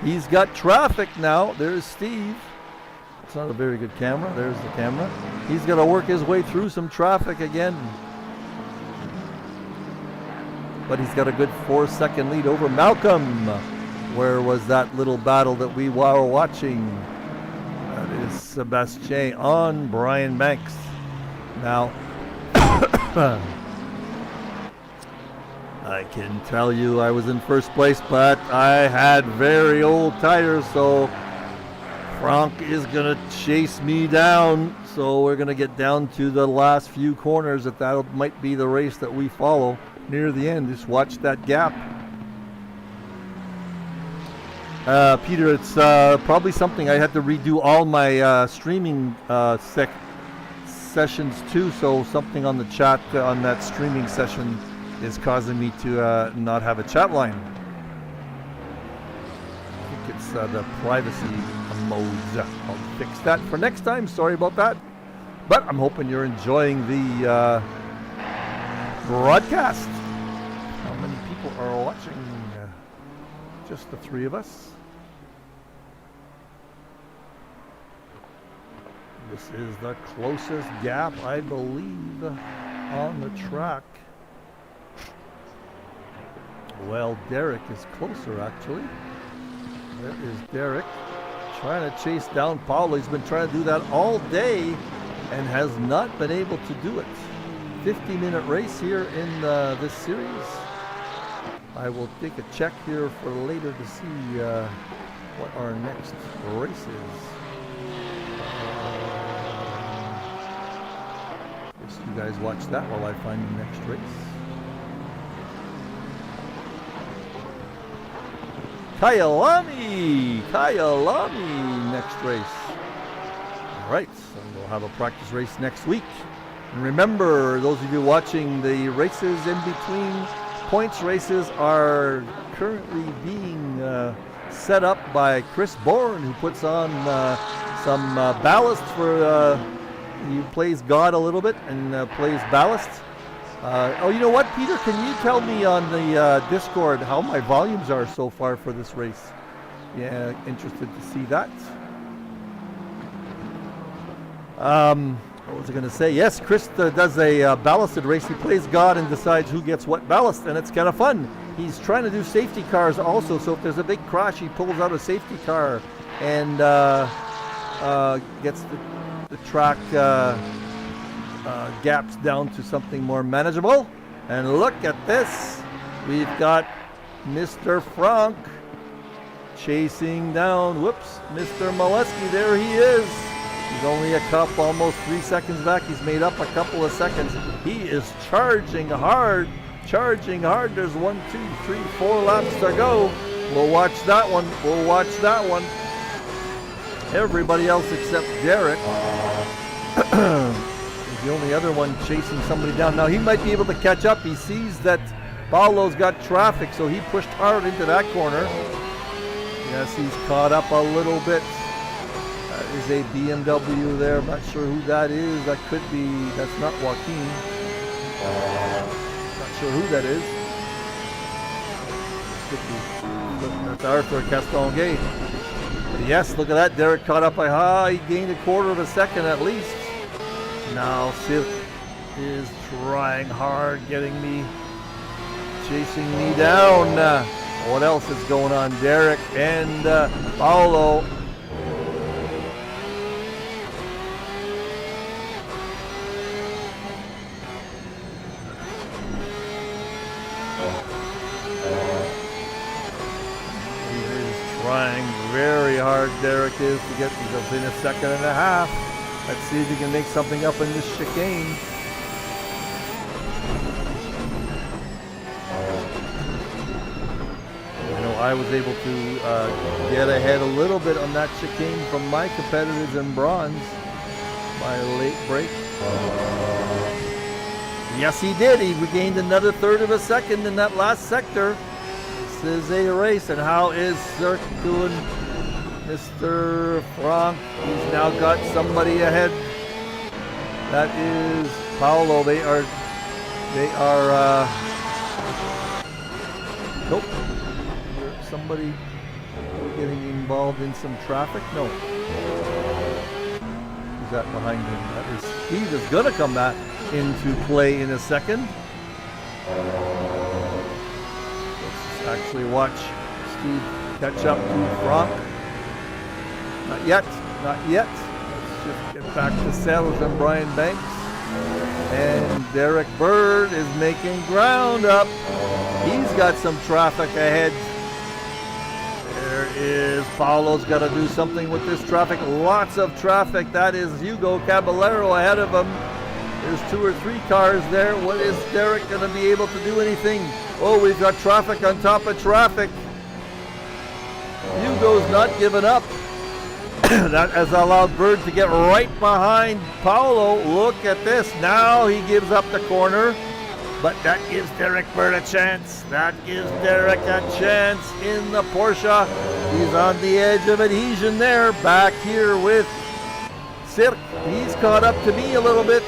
He's got traffic now. There's Steve. It's not a very good camera. There's the camera. He's going to work his way through some traffic again. But he's got a good 4-second lead over Malcolm. Where was that little battle that we were watching? That is Sebastien on Brian Banks. Now, I can tell you I was in first place, but I had very old tires, so Frank is going to chase me down. So we're going to get down to the last few corners. That might be the race that we follow near the end. Just watch that gap. Peter, it's probably something I had to redo all my streaming sessions too, so something on the chat on that streaming session is causing me to not have a chat line. I think it's the privacy modes. I'll fix that for next time. Sorry about that. But I'm hoping you're enjoying the broadcast. How many people are watching? Just the 3 of us. This is the closest gap, I believe, on the track. Well, Derek is closer, actually. There is Derek trying to chase down Paulo. He's been trying to do that all day and has not been able to do it. 50-minute race here in this series. I will take a check here for later to see what our next race is. Guess you guys watch that while I find the next race. Kyalami next race. All right, so we'll have a practice race next week. And remember, those of you watching, the races in between points races are currently being set up by Chris Bourne, who puts on some ballast for, he plays God a little bit and plays ballast. Oh, you know what, Peter, can you tell me on the Discord how my volumes are so far for this race? Yeah, interested to see that. What was I going to say? Yes, Chris does a ballasted race. He plays God and decides who gets what ballast, and it's kind of fun. He's trying to do safety cars also, so if there's a big crash, he pulls out a safety car and gets the track gaps down to something more manageable. And look at this. We've got Mr. Frank chasing down, Mr. Molesky. There he is. He's only almost 3 seconds back. He's made up a couple of seconds. He is charging hard. There's 1, 2, 3, 4 laps to go. We'll watch that one. Everybody else except Derek is the only other one chasing somebody down. Now he might be able to catch up. He sees that Paulo's got traffic, so he pushed hard into that corner. Yes, he's caught up a little bit. Is a BMW there. I'm not sure who that is. That could be, that's not Joaquin. Not sure who that is. That's Arthur Castonguay. Yes, look at that. Derek caught up by he gained a quarter of a second at least. Now Sith is trying hard, chasing me down. What else is going on? Derek and Paulo. Trying very hard, Derek is, to get within a second and a half. Let's see if he can make something up in this chicane. I know I was able to get ahead a little bit on that chicane from my competitors in bronze by a late break. Yes, he did. He regained another third of a second in that last sector. This is a race, and how is Zirk doing? Mr. Frank, he's now got somebody ahead. That is Paolo. They are, nope. Somebody getting involved in some traffic? No. Who's that behind him? That is Steve is going to come back into play in a second. Let's actually watch Steve catch up to Frank. Not yet, not yet. Let's just get back to Sellers and Brian Banks. And Derek Bird is making ground up. He's got some traffic ahead. There is Paulo's got to do something with this traffic. Lots of traffic. That is Hugo Caballero ahead of him. There's 2 or 3 cars there. What is Derek going to be able to do anything? Oh, we've got traffic on top of traffic. Hugo's not giving up. That has allowed Bird to get right behind Paulo. Look at this. Now he gives up the corner. But that gives Derek Bird a chance. That gives Derek a chance in the Porsche. He's on the edge of adhesion there. Back here with Sirk. He's caught up to me a little bit.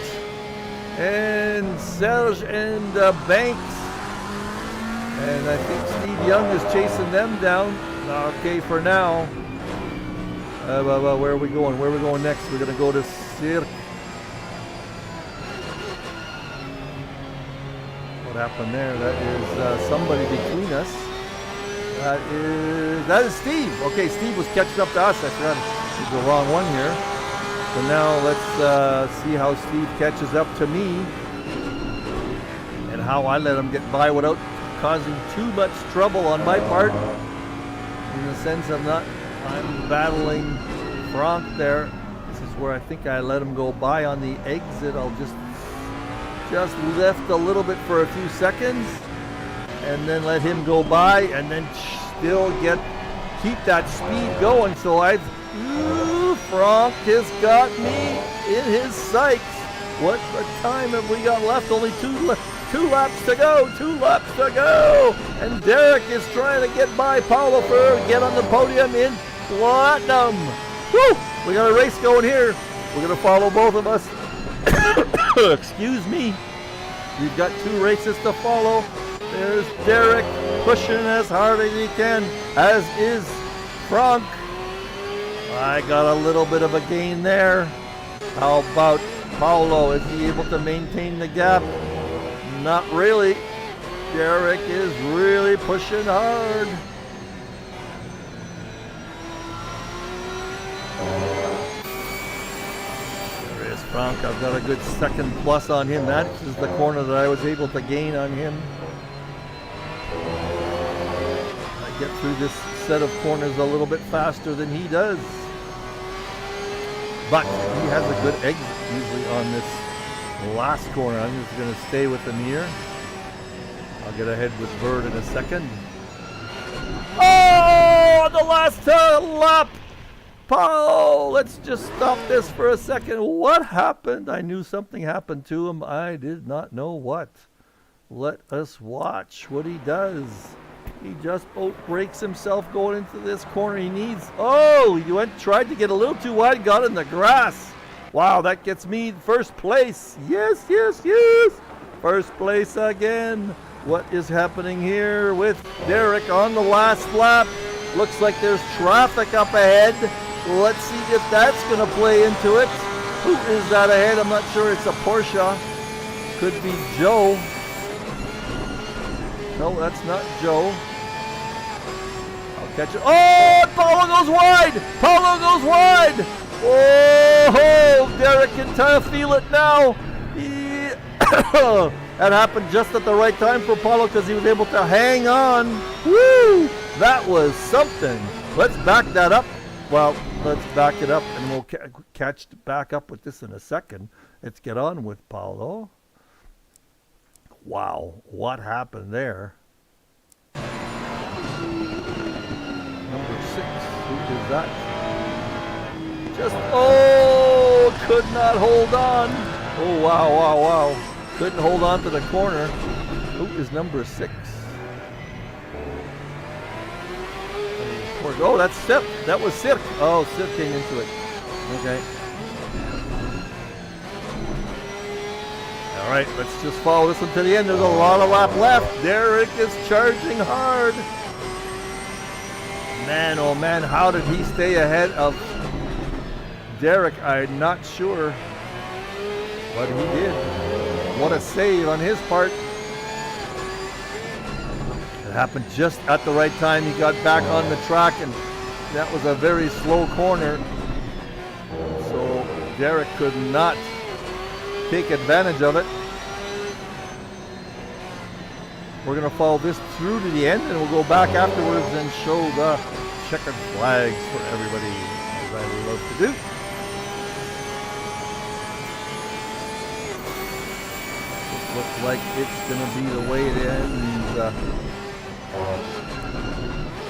And Serge and Banks. And I think Steve Young is chasing them down. Okay, for now. Where are we going? Where are we going next? We're going to go to Sirk. What happened there? That is somebody between us. That is Steve. Okay, Steve was catching up to us. I forgot it's the wrong one here. So now let's see how Steve catches up to me and how I let him get by without causing too much trouble on my part. In the sense of I'm battling Frank there. This is where I think I let him go by on the exit. I'll just lift a little bit for a few seconds and then let him go by and then still keep that speed going. So Frank has got me in his sights. What time have we got left? Only two laps to go. 2 laps to go. And Derek is trying to get by Paulo for get on the podium in platinum. Woo! We got a race going here. We're going to follow both of us. Excuse me. We've got 2 races to follow. There's Derek pushing as hard as he can, as is Frank. I got a little bit of a gain there. How about Paulo? Is he able to maintain the gap? Not really. Derek is really pushing hard. There is Frank. I've got a good second plus on him. That is the corner that I was able to gain on him. I get through this set of corners a little bit faster than he does. But he has a good exit usually on this last corner. I'm just going to stay with him here. I'll get ahead with Bird in a second. Oh, the last lap. Oh, let's just stop this for a second. What happened? I knew something happened to him. I did not know what. Let us watch what he does. He just breaks himself going into this corner. He needs... Oh, he tried to get a little too wide, got in the grass. Wow, that gets me first place. Yes, yes, yes. First place again. What is happening here with Derek on the last lap? Looks like there's traffic up ahead. Let's see if that's going to play into it. Who is that ahead? I'm not sure. It's a Porsche. Could be Joe. No, that's not Joe. I'll catch it. Oh, Paulo goes wide. Paulo goes wide. Oh, Derek can feel it now. That happened just at the right time for Paulo because he was able to hang on. Woo! That was something. Let's back that up. Well, let's back it up and we'll catch back up with this in a second. Let's get on with Paulo. Wow, what happened there? Number 6, who is that? Just, could not hold on. Oh, wow, wow, wow. Couldn't hold on to the corner. Who is number 6? Oh, that's Sip. That was Sip. Oh, Sip came into it. Okay. All right, let's just follow this one to the end. There's a lot of lap left. Derek is charging hard. Man, oh man, how did he stay ahead of Derek? I'm not sure. But he did. What a save on his part. It happened just at the right time. He got back on the track, and that was a very slow corner. So Derek could not take advantage of it. We're going to follow this through to the end, and we'll go back afterwards and show the checkered flags for everybody, as I love to do. This looks like it's going to be the way it ends.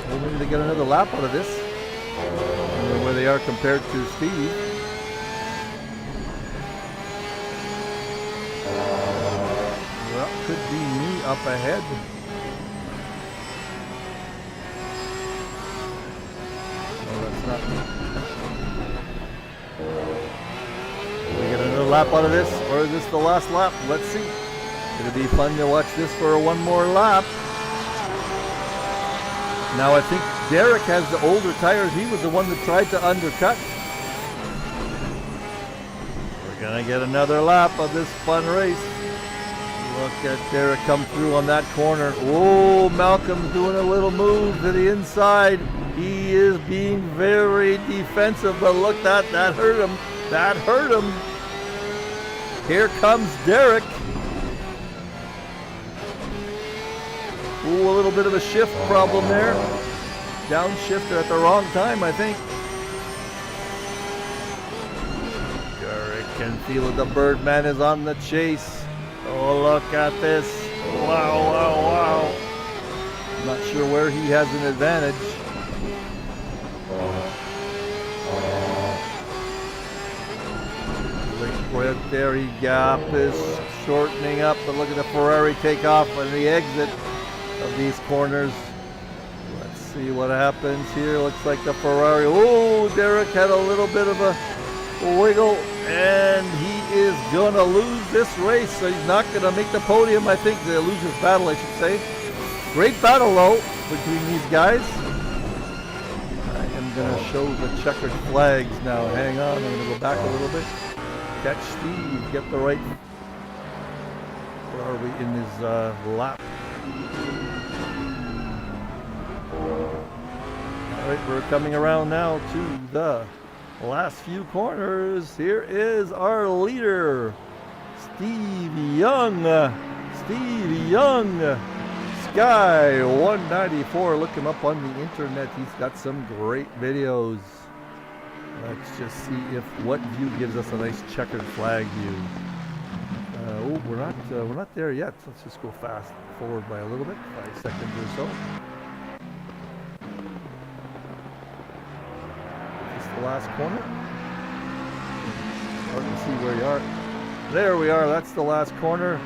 We'll maybe to get another lap out of this. I don't know where they are compared to Steve. Well, could be me up ahead. No, that's not me. Will we get another lap out of this, or is this the last lap? Let's see. It'll be fun to watch this for one more lap. Now I think Derek has the older tires. He was the one that tried to undercut. We're gonna get another lap of this fun race. Look at Derek come through on that corner. Oh, Malcolm's doing a little move to the inside. He is being very defensive, but look, that hurt him. That hurt him. Here comes Derek. Ooh, a little bit of a shift problem there. Downshifter at the wrong time, I think. Derek can feel it. The Birdman is on the chase. Oh, look at this. Wow, wow, wow. I'm not sure where he has an advantage. Right there, he gap is shortening up, but look at the Ferrari take off on the exit of these corners. Let's see what happens here. Looks like the Ferrari. Oh, Derek had a little bit of a wiggle, and he is going to lose this race. So he's not going to make the podium. I think they'll lose his battle, I should say. Great battle, though, between these guys. I am going to show the checkered flags now. Hang on, I'm going to go back a little bit. Catch Steve, get the right. Where are we in his lap? All right, we're coming around now to the last few corners. Here is our leader, Steve Young. Steve Young, Sky 194. Look him up on the internet. He's got some great videos. Let's just see if what view gives us a nice checkered flag view. Oh, we're not there yet. Let's just go fast forward by a little bit, 5 seconds or so. Is this the last corner? Hard to see where you are. There we are. That's the last corner.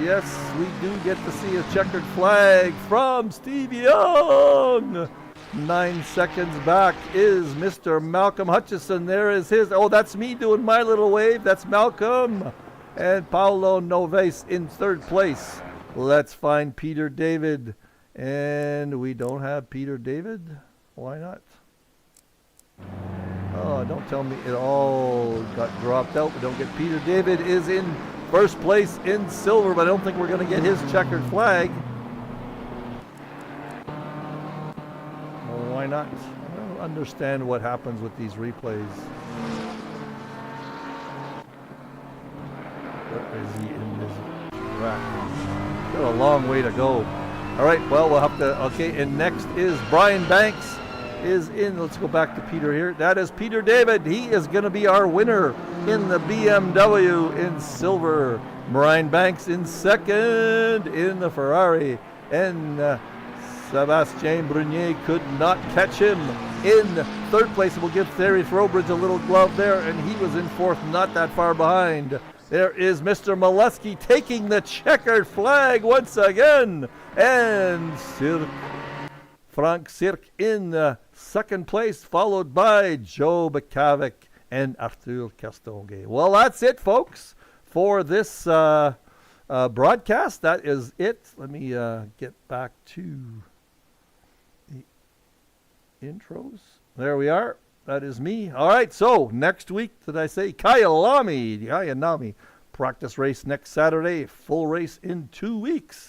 Yes, we do get to see a checkered flag from Steve Young. 9 seconds back is Mr. Malcolm Hutchison. There is his. Oh, that's me doing my little wave. That's Malcolm. And Paolo Noves in third place. Let's find Peter David. And we don't have Peter David. Why not? Oh, don't tell me it all got dropped out. We don't get Peter David is in first place in silver, but I don't think we're going to get his checkered flag. Why not? I don't understand what happens with these replays. Where is he in this track? Got a long way to go. All right, well, we'll have to, okay, and next is Brian Banks is in. Let's go back to Peter here. That is Peter David. He is going to be our winner in the BMW in silver. Brian Banks in second in the Ferrari. And Sebastien Brunier could not catch him in third place. We'll give Thierry Throwbridge a little glove there, and he was in fourth, not that far behind. There is Mr. Molesky taking the checkered flag once again. And Frank Sirk in second place, followed by Joe Bukavik and Arthur Castonguay. Well, that's it, folks, for this broadcast. That is it. Let me get back to the intros. There we are. That is me. All right, so next week, did I say Kyalami? Practice race next Saturday, full race in 2 weeks.